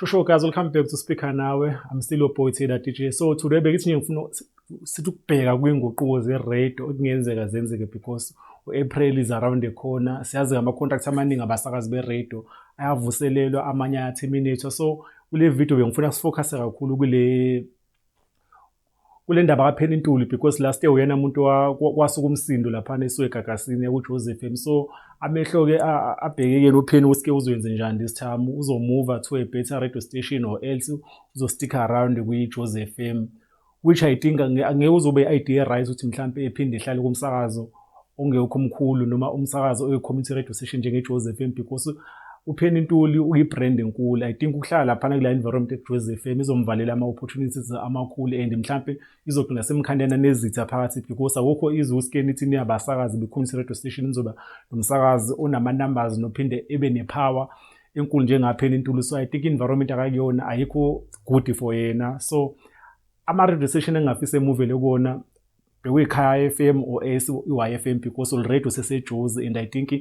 Shosho guys, welcome back to Speaker Nawe. I'm still your boy Taylor DJ. So today ngifuna sithi ukubheka kwinguquko ze-radio okungenzeka zenzeke because u-April is around the corner. Siyazi ama-contracts amaningi abasakazi be-radio ayavuselelwa, amanye ayaterminate. So kule video bengifuna sifocus kakhulu kule ndaba kaPenny Ntuli because last year uyena umuntu kwasuka umsindo lapha esuke egagasini kuJoseph FM. So amehlo ke abhekeke noPenny ukuthi uzoyenza njani this time, uzomove to a better radio station or else uzostick around kuJoseph FM, which I think angeke uzobe idea right ukuthi mhlambe ephinde ehlale kumsakazo ongekho omkhulu noma umsakazo oyi-community radio station njengeJoseph FM because uPenny Ntuli uyi-brand enkulu. I think ukuhlala laphana kula environment eJoseph FM izomvalela ama-opportunities amakhulu and mhlambe izogcina semkhandana nezitha phakathi because akukho izuskeni ithi niyabasakazi be-community radio station nizoba nomsakazi onama-numbers nophinde ebe ne-power enkulu njengaPenny Ntuli. So I think environment akakuyona ayikho good for yena. So ama-radio station engafisa emuvele kuwona bekuyiKhaya FM or YFM because already useseJozi and I think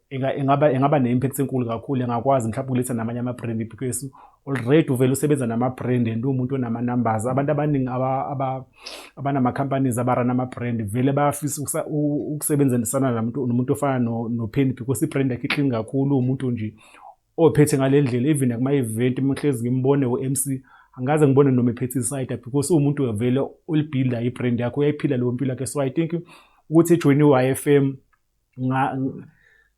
engaba ne-impact enkulu kakhulu, engakwazi mhlawumbe ukuletha namanye ama-brand because already uvele usebenza nama-brand and umuntu onama-numbers. Abantu abaningi abanama-companies abarana ama-brand vele bayafisa ukusebenzisana nomuntu ofana noPenny because i-brand yakhe iqini kakhulu, umuntu nje ophethe ngale ndlela. Even kuma-event mhlezi ngimbone u-MC angaze ngibone noma ephethe iside because umuntu vele ulibuilda i-brand yakhe, uyayiphila leyo mpilo yakhe. So I think ukuthi ejoin i-YFM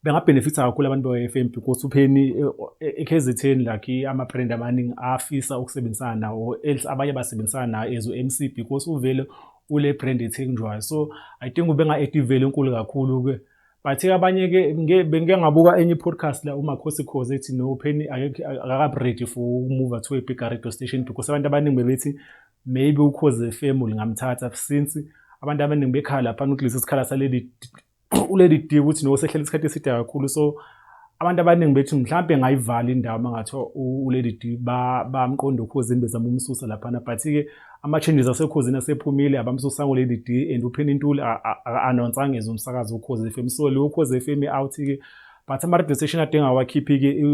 bengabenefitha kakhulu abantu be-YFM because uPenny eKZN like ama-brand amaningi afisa ukusebenzisana nawo else abanye basebenzisana naye as u-MC because uvele ule brand ethenjwayo. So I think ubenga-active enkulu kakhulu ke. But abanye ke bengeke ngabuka enye podcast la uMakhosi Khoza ethi no Penny akaka-ready for ukumove to a bigger radio station because abantu abaningi bebethi maybe uKhoza FM lingamthatha since abantu abaningi bekhala lapha ukuthi isikhala saleli uleli D ukuthi no sehlele isikhathi eside kakhulu. So abantu abaningi bethi mhlambe ngayivala indawo mangathiwa uleli D bamqonda uKhozini bezama umsusa laphana. But ke ama-changes aseKhozini asephumile abamsusa ngoleli D and uPenny Ntuli anonsanga ezomsakazo uKhoza FM. So lo uKhoza FM out ke but ama-radio station adinga awakhiphi ke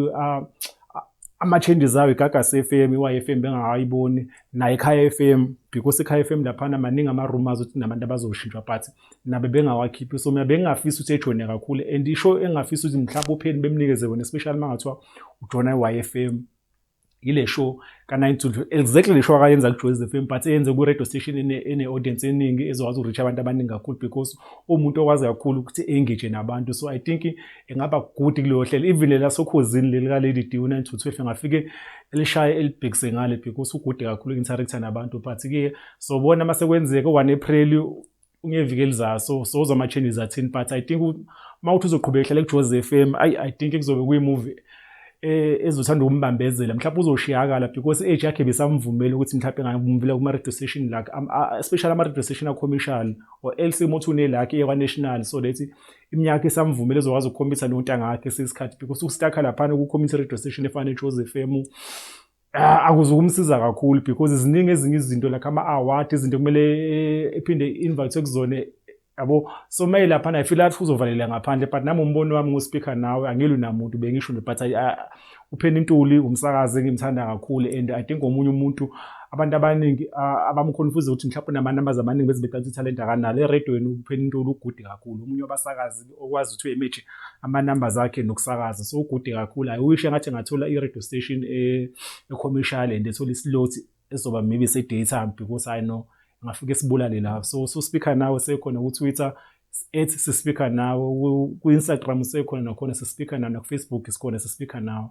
ama-changes awo iGagasi FM, i-YFM bengakayiboni naye iKhaya FM because iKhaya FM laphana maningi ama-rumors ukuthi nabantu abazoshintshwa but nabe bengawakhiphi. So mina bengingafisa ukuthi ejone kakhulu and isho engafisa ukuthi mhlawumbe uPenny bemnikeze wona especially mangathiwa ujona i-YFM ile show ka9 to exactly le show akayenza kuJoseph FM but eyenze ku-radio station ene-audience eningi ezokwazi ukureach abantu abaningi kakhulu because umuntu okwazi kakhulu ukuthi engage nabantu. So I think engaba good kuleyo hlelo even lela soKhozini leli ka-Lady D u9 to 12 engafike elishaya elibhekise ngale because ugude kakhulu interact nabantu. But ke so bona masekwenzeka u1 April ungeviki elizayo so uzama-changes athini but I think mawuthi uzoqhubeka hlala kuJoseph FM I think kuzobe kuyi-movie ezothanda ukumbambezela mhlawumbe uzoshiyakala because age yakhe besamvumela ukuthi mhlawumbe engavumela kuma-radio station like especially ama-radio station a-commercial or else mothi unelakhe ekwa-national so that iminyaka esamvumela ezokwazi ukukhombisa nontanga yakhe sesikhathi because ukustakha laphana ku-community radio station efana neJoseph FM akuzukumsiza kakhulu because ziningi ezinye izinto like ama-award izinto kumele ephinde invite kuzona yabo. So maye laphana I feel like uzovalela ngaphandle but nami umbono wami ngoSpeaker Nawe angilwi namuntu bengisho but uPenny Ntuli umsakazi engimthanda kakhulu and I think omunye umuntu abantu abaningi abamconfuse ukuthi mhlawumbe nama-numbers amaningi bezibeqala talent akanalo eradweni. uPenny Ntuli ugude kakhulu, omunye wabasakazi okwazi ukuthi uyematch ama-numbers akhe nokusakaza. So ugude kakhulu. I wish engathi ngathola i-radio station e-commercial and ethola islot ezoba maybe se-daytime because I know ngafike sibulale la. So Speaker Nawe sekhona ku-Twitter @sispeaker nawe, ku-Instagram sekhona nakhona sispeaker nawe, naku-Facebook sikhona sispeaker nawe.